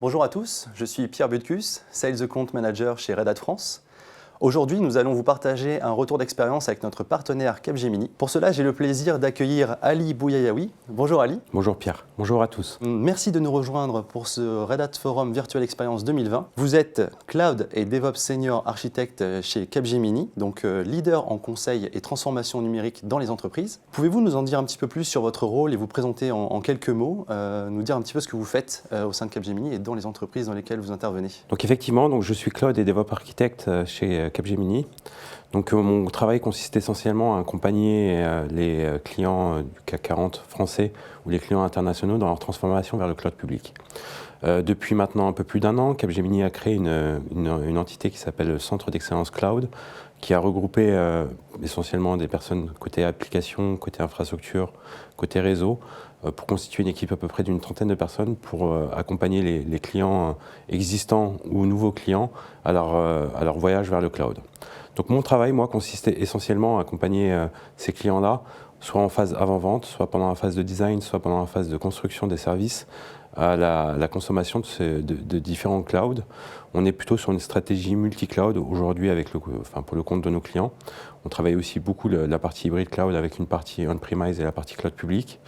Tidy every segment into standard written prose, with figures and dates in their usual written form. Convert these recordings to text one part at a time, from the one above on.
Bonjour à tous, je suis Pierre Butkus, Sales Account Manager chez Red Hat France. Aujourd'hui, nous allons vous partager un retour d'expérience avec notre partenaire Capgemini. Pour cela, j'ai le plaisir d'accueillir Ali Bouyayaoui. Bonjour Ali. Bonjour Pierre, bonjour à tous. Merci de nous rejoindre pour ce Red Hat Forum Virtual Experience 2020. Vous êtes Cloud et DevOps Senior Architect chez Capgemini, donc leader en conseil et transformation numérique dans les entreprises. Pouvez-vous nous en dire un petit peu plus sur votre rôle et vous présenter en quelques mots, nous dire un petit peu ce que vous faites au sein de Capgemini et dans les entreprises dans lesquelles vous intervenez? Donc effectivement, je suis Cloud et DevOps Architect chez Capgemini. Donc mon travail consiste essentiellement à accompagner les clients du CAC 40 français ou les clients internationaux dans leur transformation vers le cloud public. Depuis maintenant un peu plus d'un an, Capgemini a créé une entité qui s'appelle le Centre d'Excellence Cloud, qui a regroupé essentiellement des personnes côté application, côté infrastructure, côté réseau, pour constituer une équipe à peu près d'une trentaine de personnes pour accompagner les clients existants ou nouveaux clients à leur voyage vers le cloud. Donc mon travail, moi, consistait essentiellement à accompagner ces clients-là, soit en phase avant-vente, soit pendant la phase de design, soit pendant la phase de construction des services, à la consommation de différents clouds. On est plutôt sur une stratégie multi-cloud aujourd'hui pour le compte de nos clients. On travaille aussi beaucoup la partie hybride cloud avec une partie on-premise et la partie cloud public.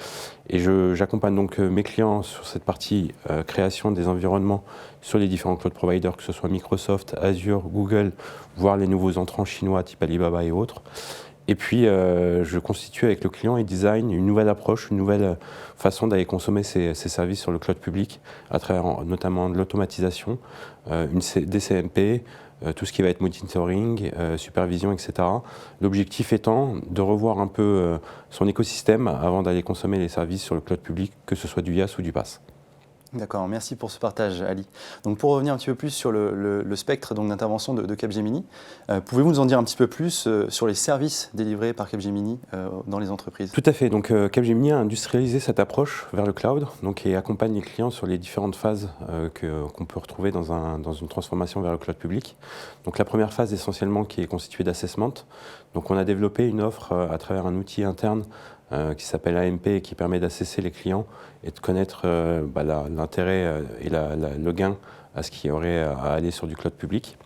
Et j'accompagne donc mes clients sur cette partie création des environnements sur les différents cloud providers, que ce soit Microsoft, Azure, Google, voire les nouveaux entrants chinois type Alibaba et autres. Et puis, je constitue avec le client et design une nouvelle approche, une nouvelle façon d'aller consommer ces services sur le cloud public, à travers notamment de l'automatisation, des CMP, tout ce qui va être monitoring, supervision, etc. L'objectif étant de revoir un peu son écosystème avant d'aller consommer les services sur le cloud public, que ce soit du IaaS ou du PaaS. D'accord, merci pour ce partage, Ali. Donc pour revenir un petit peu plus sur le spectre d'intervention de Capgemini, pouvez-vous nous en dire un petit peu plus sur les services délivrés par Capgemini dans les entreprises? Tout à fait. Donc Capgemini a industrialisé cette approche vers le cloud, et accompagne les clients sur les différentes phases qu'on peut retrouver dans une transformation vers le cloud public. Donc la première phase essentiellement qui est constituée d'assessment. Donc on a développé une offre à travers un outil interne qui s'appelle AMP et qui permet d'assesser les clients et de connaître l'intérêt et le gain à ce qu'il y aurait à aller sur du cloud public.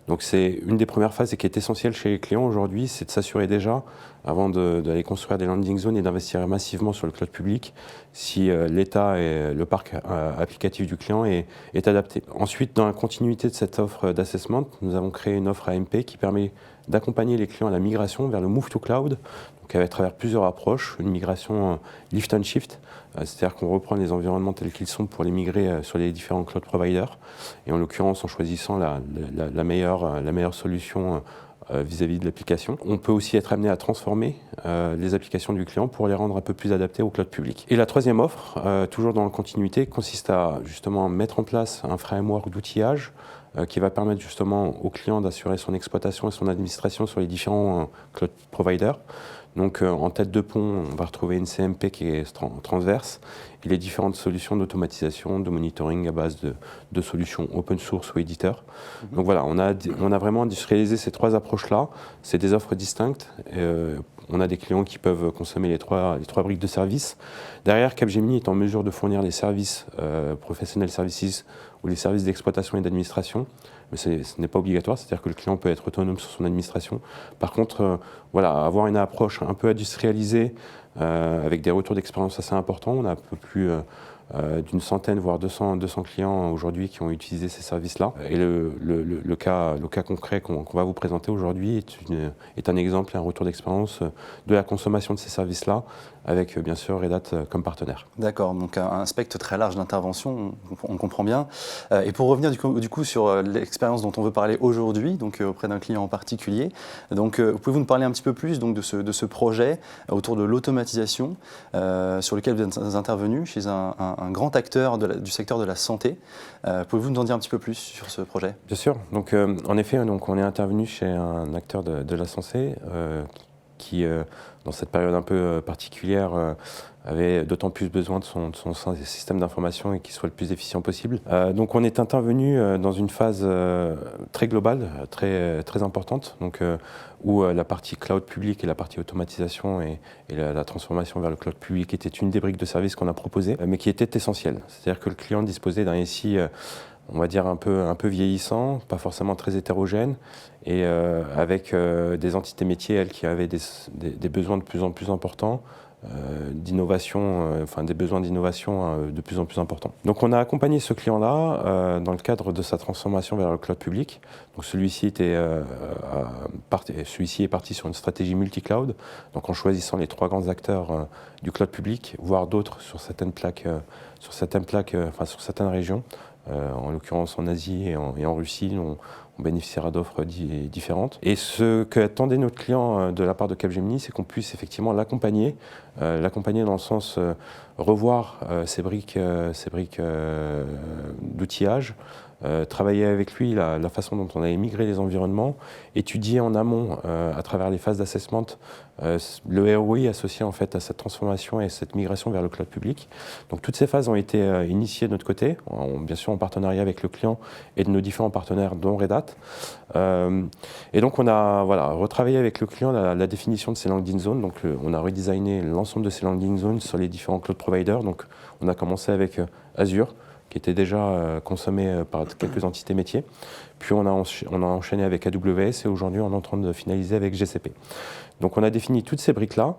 Donc c'est une des premières phases et qui est essentielle chez les clients aujourd'hui, c'est de s'assurer déjà, avant d'aller construire des landing zones et d'investir massivement sur le cloud public, si l'état et le parc applicatif du client est adapté. Ensuite, dans la continuité de cette offre d'assessment, nous avons créé une offre AMP qui permet d'accompagner les clients à la migration vers le Move to Cloud, donc à travers plusieurs approches, une migration lift and shift, c'est-à-dire qu'on reprend les environnements tels qu'ils sont pour les migrer sur les différents cloud providers, et en l'occurrence en choisissant la meilleure solution vis-à-vis de l'application. On peut aussi être amené à transformer les applications du client pour les rendre un peu plus adaptées au cloud public. Et la troisième offre, toujours dans la continuité, consiste à justement mettre en place un framework d'outillage qui va permettre justement au client d'assurer son exploitation et son administration sur les différents cloud providers. Donc en tête de pont, on va retrouver une CMP qui est transverse et les différentes solutions d'automatisation, de monitoring à base de solutions open source ou éditeurs. Donc voilà, on a vraiment industrialisé ces trois approches-là. C'est des offres distinctes. On a des clients qui peuvent consommer les trois briques de services. Derrière, Capgemini est en mesure de fournir les services professionnels services ou les services d'exploitation et d'administration. Mais ce n'est pas obligatoire, c'est-à-dire que le client peut être autonome sur son administration. Par contre, avoir une approche un peu industrialisée, avec des retours d'expérience assez importants. On a un peu plus d'une centaine, voire 200 clients aujourd'hui qui ont utilisé ces services-là. Et le cas concret qu'on va vous présenter aujourd'hui est un exemple et un retour d'expérience de la consommation de ces services-là, avec bien sûr Red Hat comme partenaire. D'accord, donc un spectre très large d'intervention, on comprend bien. Et pour revenir du coup sur l'expérience dont on veut parler aujourd'hui, donc auprès d'un client en particulier, donc pouvez-vous nous parler un petit peu plus donc, de ce projet autour de l'automatisation sur lequel vous êtes intervenu chez un grand acteur du secteur de la santé. Pouvez-vous nous en dire un petit peu plus sur ce projet? Bien sûr, donc en effet, on est intervenu chez un acteur de la santé qui, dans cette période un peu particulière, avait d'autant plus besoin de son système d'information et qu'il soit le plus efficient possible. Donc on est intervenu dans une phase très globale, très importante, donc, où la partie cloud public et la partie automatisation et la transformation vers le cloud public était une des briques de service qu'on a proposées, mais qui était essentielle. C'est-à-dire que le client disposait d'un SI on va dire un peu vieillissant, pas forcément très hétérogène, et avec des entités métiers, elles, qui avaient des besoins de plus en plus importants, d'innovation, enfin des besoins d'innovation de plus en plus importants. Donc on a accompagné ce client-là dans le cadre de sa transformation vers le cloud public. Donc celui-ci est parti sur une stratégie multi-cloud, donc en choisissant les 3 grands acteurs du cloud public, voire d'autres sur certaines régions. En l'occurrence en Asie et en Russie, on bénéficiera d'offres différentes. Et ce qu'attendait notre client de la part de Capgemini, c'est qu'on puisse effectivement l'accompagner dans le sens revoir ses briques d'outillage, travailler avec lui la façon dont on allait migrer les environnements, étudier en amont, à travers les phases d'assessment, le ROI associé en fait à cette transformation et cette migration vers le cloud public. Donc toutes ces phases ont été initiées de notre côté, bien sûr en partenariat avec le client et de nos différents partenaires, dont Red Hat. Et donc on a retravaillé avec le client la définition de ces landing zones. Donc on a redesigné l'ensemble de ces landing zones sur les différents cloud providers. Donc on a commencé avec Azure, qui était déjà consommé par quelques entités métiers. Puis on a enchaîné avec AWS et aujourd'hui on est en train de finaliser avec GCP. Donc on a défini toutes ces briques-là.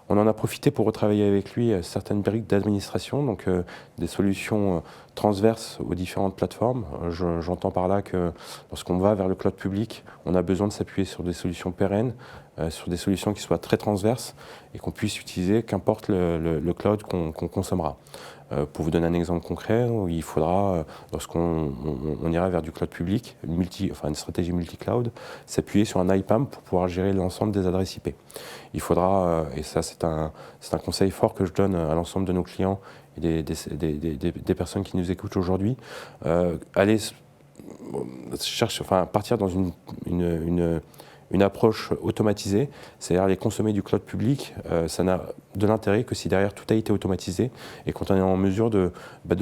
On en a profité pour retravailler avec lui certaines briques d'administration, donc des solutions transverses aux différentes plateformes. J'entends par là que lorsqu'on va vers le cloud public, on a besoin de s'appuyer sur des solutions pérennes, sur des solutions qui soient très transverses et qu'on puisse utiliser qu'importe le cloud qu'on consommera. Pour vous donner un exemple concret, il faudra, lorsqu'on ira vers du cloud public, une stratégie multi-cloud, s'appuyer sur un IPAM pour pouvoir gérer l'ensemble des adresses IP. Il faudra, et ça c'est un conseil fort que je donne à l'ensemble de nos clients et des personnes qui nous écoutent aujourd'hui, aller partir dans une approche automatisée, c'est-à-dire aller consommer du cloud public, ça n'a de l'intérêt que si derrière tout a été automatisé et quand on est en mesure de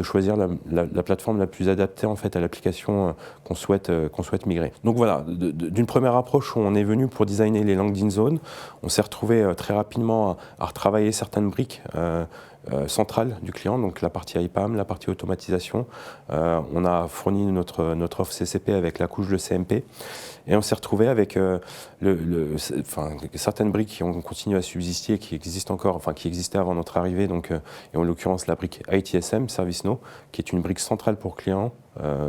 choisir la plateforme la plus adaptée en fait à l'application qu'on souhaite migrer. Donc voilà, d'une première approche où on est venu pour designer les landing zones, on s'est retrouvé très rapidement à retravailler certaines briques centrale du client, donc la partie IPAM, la partie automatisation. On a fourni notre offre CCP avec la couche de CMP et on s'est retrouvé avec certaines briques qui ont continué à subsister, qui existent encore, qui existaient avant notre arrivée, donc, et en l'occurrence la brique ITSM, ServiceNow, qui est une brique centrale pour client,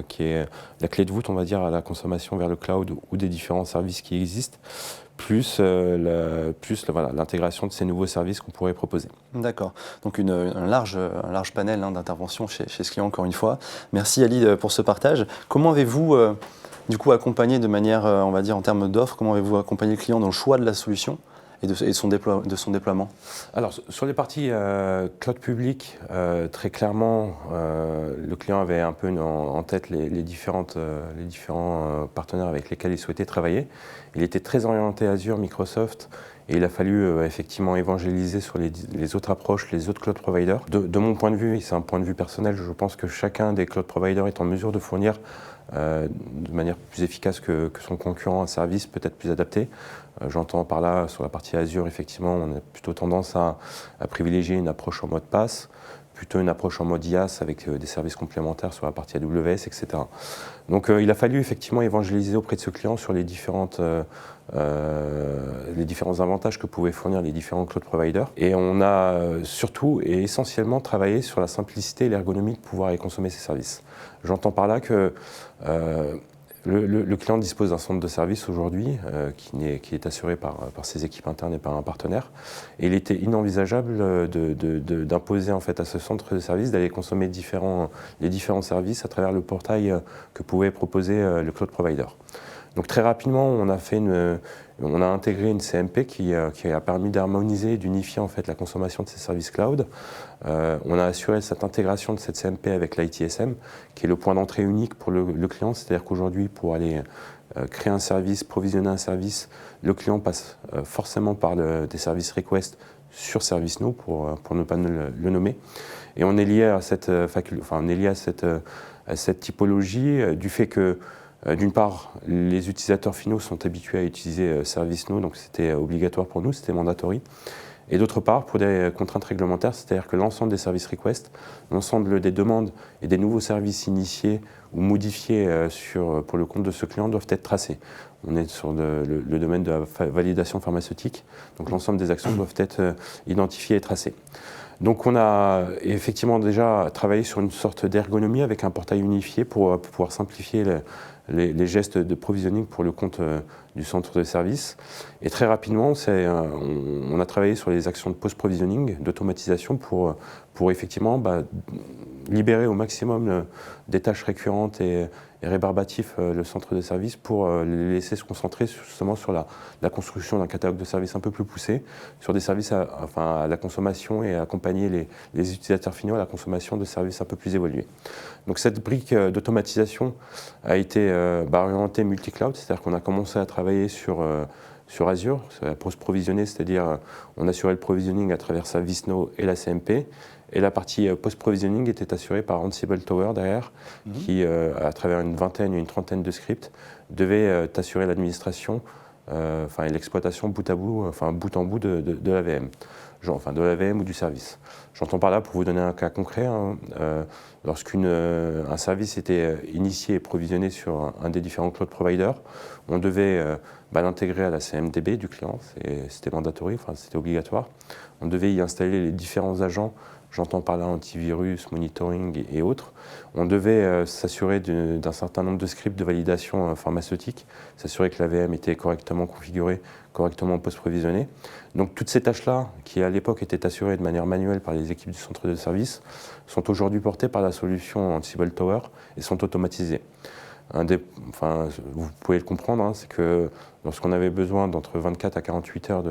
qui est la clé de voûte, on va dire, à la consommation vers le cloud ou des différents services qui existent, plus l'intégration de ces nouveaux services qu'on pourrait proposer. D'accord. Donc un large panel d'interventions chez ce client, encore une fois. Merci Ali pour ce partage. Comment avez-vous du coup accompagné de manière, on va dire en termes d'offres, comment avez-vous accompagné le client dans le choix de la solution et de son déploiement? Alors, sur les parties cloud public, très clairement, le client avait un peu en tête les différents partenaires avec lesquels il souhaitait travailler. Il était très orienté Azure, Microsoft, et il a fallu effectivement évangéliser sur les autres approches, les autres cloud providers. De mon point de vue, et c'est un point de vue personnel, je pense que chacun des cloud providers est en mesure de fournir de manière plus efficace que son concurrent un service peut-être plus adapté. J'entends par là, sur la partie Azure, effectivement, on a plutôt tendance à privilégier une approche en mode PaaS, plutôt une approche en mode IaaS avec des services complémentaires sur la partie AWS, etc. Donc il a fallu effectivement évangéliser auprès de ce client sur les différents avantages que pouvaient fournir les différents cloud providers. Et on a surtout et essentiellement travaillé sur la simplicité et l'ergonomie de pouvoir y consommer ces services. J'entends par là que le client dispose d'un centre de service aujourd'hui qui est assuré par ses équipes internes et par un partenaire. Et il était inenvisageable d'imposer en fait à ce centre de service d'aller consommer les différents services à travers le portail que pouvait proposer le cloud provider. Donc très rapidement, on a intégré une CMP qui a permis d'harmoniser et d'unifier en fait la consommation de ces services cloud. On a assuré cette intégration de cette CMP avec l'ITSM, qui est le point d'entrée unique pour le client. C'est-à-dire qu'aujourd'hui, pour aller créer un service, provisionner un service, le client passe forcément par des services request sur ServiceNow, pour ne pas le nommer. Et on est lié à cette typologie du fait que, d'une part, les utilisateurs finaux sont habitués à utiliser ServiceNow, donc c'était obligatoire pour nous, c'était mandatory. Et d'autre part, pour des contraintes réglementaires, c'est-à-dire que l'ensemble des services request, l'ensemble des demandes et des nouveaux services initiés ou modifiés pour le compte de ce client doivent être tracés. On est sur le domaine de la validation pharmaceutique, donc l'ensemble des actions doivent être identifiées et tracées. Donc on a effectivement déjà travaillé sur une sorte d'ergonomie avec un portail unifié pour pouvoir simplifier les gestes de provisioning pour le compte du centre de service. Et très rapidement, on a travaillé sur les actions de post-provisioning, d'automatisation pour effectivement libérer au maximum des tâches récurrentes et rébarbatives le centre de service pour les laisser se concentrer justement sur la construction d'un catalogue de services un peu plus poussé, sur des services à la consommation et accompagner les utilisateurs finaux à la consommation de services un peu plus évolués. Donc cette brique d'automatisation a été orientée multi-cloud, c'est-à-dire qu'on a commencé à travailler sur Azure, la post-provisionner, c'est-à-dire on assurait le provisioning à travers ServiceNow et la CMP, et la partie post-provisioning était assurée par Ansible Tower derrière, qui, à travers une trentaine de scripts, devait assurer l'administration et l'exploitation bout en bout de la VM. De la VM ou du service. J'entends par là, pour vous donner un cas concret, lorsqu'un service était initié et provisionné sur un des différents cloud providers, on devait l'intégrer à la CMDB du client, c'était mandatory, c'était obligatoire. On devait y installer les différents agents, j'entends par là antivirus, monitoring et autres. On devait s'assurer d'un certain nombre de scripts de validation pharmaceutique, s'assurer que la VM était correctement configurée, correctement post-provisionnée. Donc toutes ces tâches-là, qui à l'époque étaient assurées de manière manuelle par les équipes du centre de service, sont aujourd'hui portées par la solution Ansible Tower et sont automatisées. Vous pouvez le comprendre, c'est que lorsqu'on avait besoin d'entre 24 à 48 heures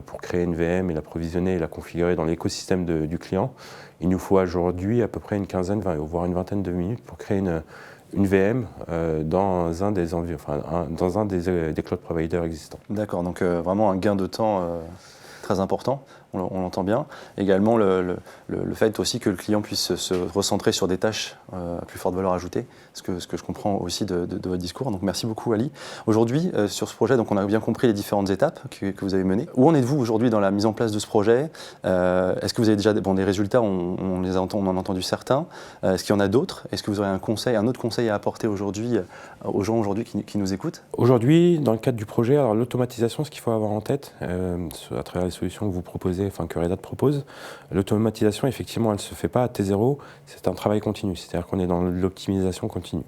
pour créer une VM et la provisionner et la configurer dans l'écosystème du client, il nous faut aujourd'hui à peu près une quinzaine, voire une vingtaine de minutes pour créer une VM dans un des cloud providers existants. D'accord, donc vraiment un gain de temps très important, on l'entend bien. Également le fait aussi que le client puisse se recentrer sur des tâches à plus forte valeur ajoutée, ce que je comprends aussi de votre discours. Donc merci beaucoup Ali. Aujourd'hui, sur ce projet, donc on a bien compris les différentes étapes que vous avez menées. Où en êtes-vous aujourd'hui dans la mise en place de ce projet? Est-ce que vous avez déjà des résultats? On en a entendu certains. Est-ce qu'il y en a d'autres? Est-ce que vous aurez un autre conseil à apporter aujourd'hui aux gens qui nous écoutent? Aujourd'hui, dans le cadre du projet, alors l'automatisation, ce qu'il faut avoir en tête, à travers les solutions que vous proposez, que Red Hat propose, l'automatisation, effectivement, elle ne se fait pas à T0, c'est un travail continu, c'est-à-dire qu'on est dans l'optimisation continue.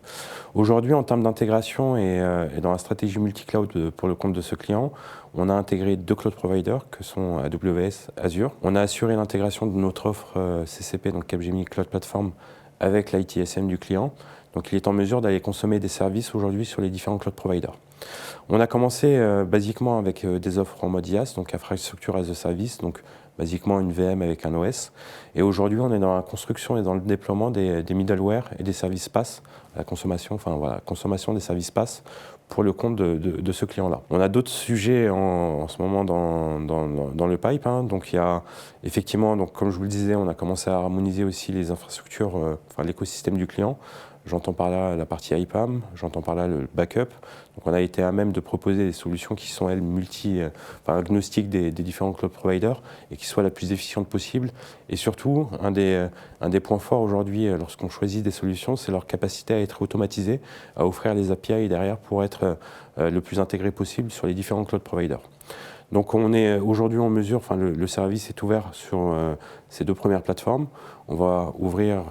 Aujourd'hui, en termes d'intégration et dans la stratégie multi-cloud pour le compte de ce client, on a intégré 2 cloud providers que sont AWS, Azure. On a assuré l'intégration de notre offre CCP, donc Capgemini Cloud Platform, avec l'ITSM du client. Donc il est en mesure d'aller consommer des services aujourd'hui sur les différents cloud providers. On a commencé basiquement avec des offres en mode IaaS, donc Infrastructure as a Service, donc basiquement une VM avec un OS. Et aujourd'hui, on est dans la construction et dans le déploiement des middleware et des services PaaS, la consommation des services PaaS pour le compte de ce client-là. On a d'autres sujets en ce moment dans le pipe. Donc il y a effectivement, donc, comme je vous le disais, on a commencé à harmoniser aussi les infrastructures, l'écosystème du client. J'entends par là la partie IPAM, j'entends par là le backup. Donc on a été à même de proposer des solutions qui sont, elles, agnostiques des différents cloud providers et qui soient la plus efficiente possible. Et surtout, un des points forts aujourd'hui, lorsqu'on choisit des solutions, c'est leur capacité à être automatisée, à offrir les API derrière pour être le plus intégré possible sur les différents cloud providers. Donc on est aujourd'hui en mesure, enfin le service est ouvert sur ces 2 premières plateformes. On va ouvrir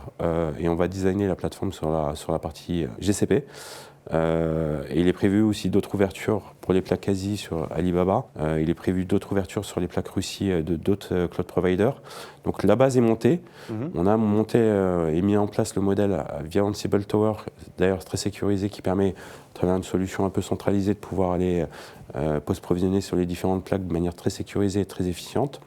et on va designer la plateforme sur la partie GCP. Et il est prévu aussi d'autres ouvertures pour les plaques Asie sur Alibaba. Il est prévu d'autres ouvertures sur les plaques Russie de d'autres cloud providers. Donc la base est montée. On a monté et mis en place le modèle via Ansible Tower, d'ailleurs très sécurisé, qui permet, à travers une solution un peu centralisée, de pouvoir aller post-provisionner sur les différentes plaques de manière très sécurisée et très efficiente.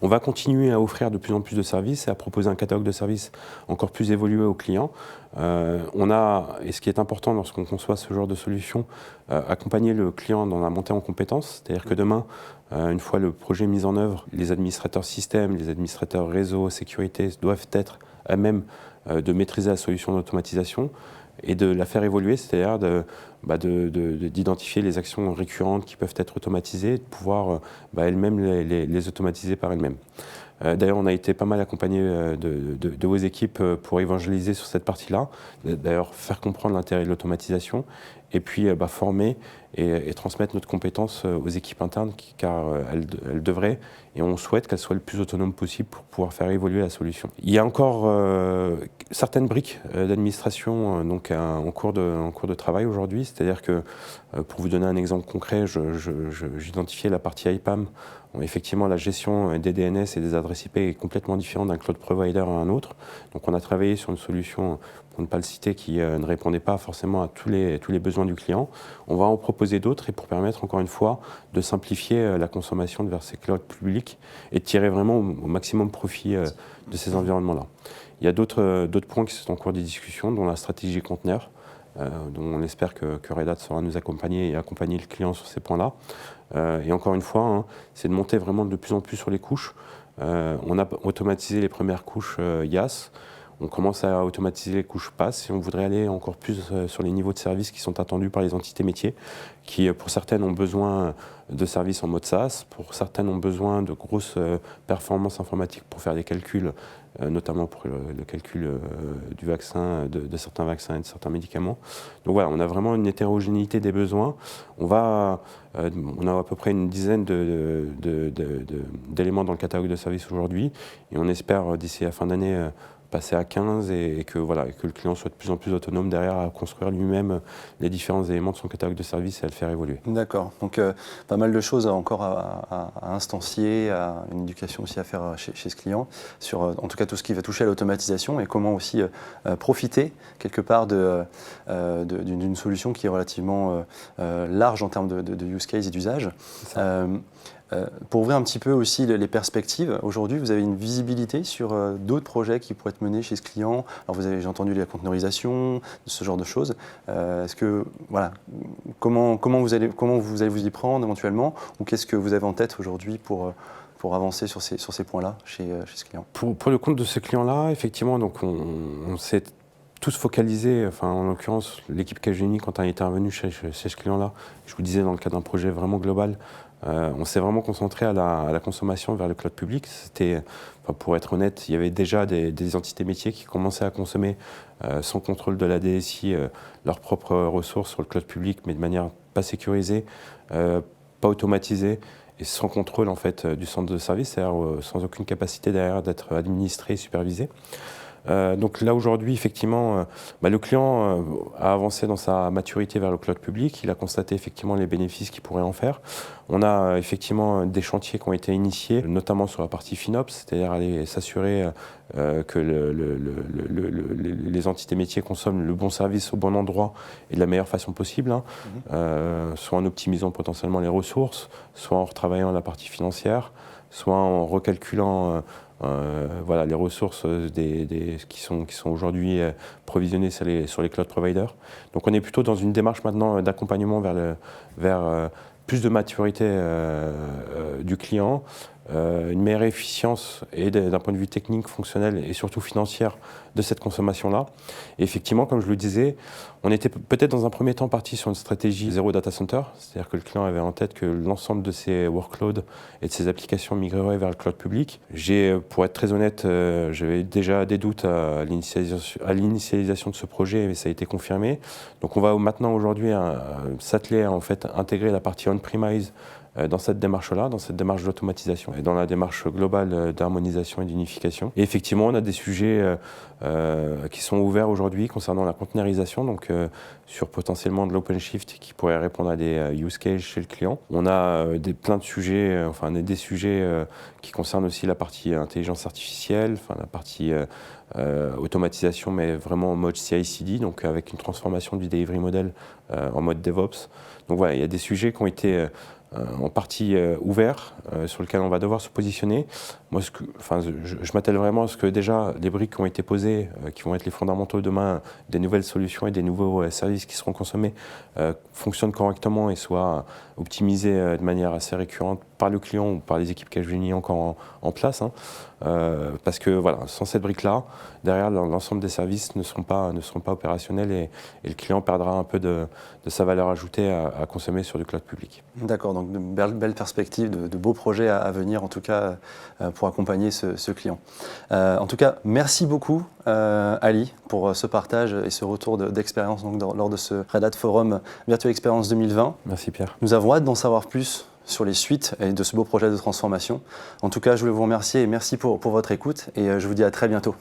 On va continuer à offrir de plus en plus de services et à proposer un catalogue de services encore plus évolué aux clients. On a, et ce qui est important lorsqu'on conçoit ce genre de solution, accompagner le client dans la montée en compétences. C'est-à-dire que demain, une fois le projet mis en œuvre, les administrateurs système, les administrateurs réseau, sécurité doivent être à même de maîtriser la solution d'automatisation et de la faire évoluer, c'est-à-dire d'identifier les actions récurrentes qui peuvent être automatisées, de pouvoir elles-mêmes les automatiser par elles-mêmes. D'ailleurs, on a été pas mal accompagné de vos équipes pour évangéliser sur cette partie-là, d'ailleurs faire comprendre l'intérêt de l'automatisation, et puis former et transmettre notre compétence aux équipes internes, car elles devraient, et on souhaite qu'elles soient le plus autonomes possible pour pouvoir faire évoluer la solution. Il y a encore certaines briques d'administration en cours de travail aujourd'hui, c'est-à-dire que, pour vous donner un exemple concret, j'identifiais la partie IPAM. Effectivement, la gestion des DNS et des adresses IP est complètement différente d'un cloud provider à un autre. Donc on a travaillé sur une solution, pour ne pas le citer, qui ne répondait pas forcément à tous les besoins du client. On va en proposer d'autres et pour permettre, encore une fois, de simplifier la consommation vers ces clouds publics et de tirer vraiment au maximum profit de ces environnements-là. Il y a d'autres points qui sont en cours de discussion, dont la stratégie conteneur, dont on espère que Red Hat saura nous accompagner et accompagner le client sur ces points-là. Et encore une fois, c'est de monter vraiment de plus en plus sur les couches. On a automatisé les premières couches IaaS. On commence à automatiser les couches PaaS et on voudrait aller encore plus sur les niveaux de services qui sont attendus par les entités métiers, qui pour certaines ont besoin de services en mode SaaS, pour certaines ont besoin de grosses performances informatiques pour faire des calculs, notamment pour le calcul du vaccin, de certains vaccins et de certains médicaments. Donc voilà, on a vraiment une hétérogénéité des besoins. On a à peu près une dizaine d'éléments dans le catalogue de services aujourd'hui et on espère d'ici la fin d'année passer à 15 et que le client soit de plus en plus autonome derrière à construire lui-même les différents éléments de son catalogue de services et à le faire évoluer. D'accord, donc pas mal de choses encore à instancier, une éducation aussi à faire chez ce client, sur en tout cas tout ce qui va toucher à l'automatisation et comment aussi profiter quelque part d'une solution qui est relativement large en termes de use case et d'usage. Pour ouvrir un petit peu aussi les perspectives, aujourd'hui vous avez une visibilité sur d'autres projets qui pourraient être menés chez ce client. Alors j'ai entendu la conteneurisation, ce genre de choses. Est-ce que comment vous allez vous y prendre éventuellement, ou qu'est-ce que vous avez en tête aujourd'hui pour avancer sur ces points-là chez ce client? Pour le compte de ce client-là, effectivement, donc on s'est tous focalisés, en l'occurrence l'équipe Capgemini quand elle est intervenue chez ce client-là, je vous disais dans le cadre d'un projet vraiment global. On s'est vraiment concentré à la consommation vers le cloud public. Pour être honnête, il y avait déjà des entités métiers qui commençaient à consommer sans contrôle de la DSI leurs propres ressources sur le cloud public, mais de manière pas sécurisée, pas automatisée et sans contrôle en fait du centre de service, c'est-à-dire sans aucune capacité derrière d'être administré et supervisé. Donc là aujourd'hui, effectivement, le client a avancé dans sa maturité vers le cloud public. Il a constaté effectivement les bénéfices qu'il pourrait en faire. On a effectivement des chantiers qui ont été initiés, notamment sur la partie FinOps, c'est-à-dire aller s'assurer que les entités métiers consomment le bon service au bon endroit et de la meilleure façon possible, soit en optimisant potentiellement les ressources, soit en retravaillant la partie financière, soit en recalculant les ressources qui sont aujourd'hui provisionnées sur les cloud providers. Donc on est plutôt dans une démarche maintenant d'accompagnement vers plus de maturité du client, une meilleure efficience et d'un point de vue technique, fonctionnel et surtout financière de cette consommation-là. Et effectivement, comme je le disais, on était peut-être dans un premier temps parti sur une stratégie zéro data center, c'est-à-dire que le client avait en tête que l'ensemble de ses workloads et de ses applications migreraient vers le cloud public. Pour être très honnête, j'avais déjà des doutes à l'initialisation de ce projet, mais ça a été confirmé. Donc on va maintenant aujourd'hui s'atteler à en fait intégrer la partie on-premise dans cette démarche-là, dans cette démarche d'automatisation et dans la démarche globale d'harmonisation et d'unification. Et effectivement, on a des sujets qui sont ouverts aujourd'hui concernant la containerisation, donc sur potentiellement de l'OpenShift qui pourrait répondre à des use cases chez le client. On a plein de sujets, des sujets qui concernent aussi la partie intelligence artificielle, la partie automatisation, mais vraiment en mode CI/CD, donc avec une transformation du delivery model en mode DevOps. Donc voilà, il y a des sujets qui ont été en partie ouverts, sur lesquels on va devoir se positionner. Moi, je m'attelle vraiment à ce que déjà les briques qui ont été posées, qui vont être les fondamentaux demain des nouvelles solutions et des nouveaux services qui seront consommés, fonctionnent correctement et soient optimisés de manière assez récurrente par le client ou par les équipes qui ont mis encore en place. Parce que voilà, sans cette brique-là, derrière l'ensemble des services ne seront pas opérationnels et le client perdra un peu de sa valeur ajoutée à consommer sur du cloud public. D'accord, donc de belles perspectives, de beaux projets à venir en tout cas pour accompagner ce client. En tout cas, merci beaucoup Ali pour ce partage et ce retour d'expérience lors de ce Red Hat Forum Virtual Experience 2020. Merci Pierre. Nous avons hâte d'en savoir plus sur les suites et de ce beau projet de transformation. En tout cas, je voulais vous remercier et merci pour votre écoute et je vous dis à très bientôt.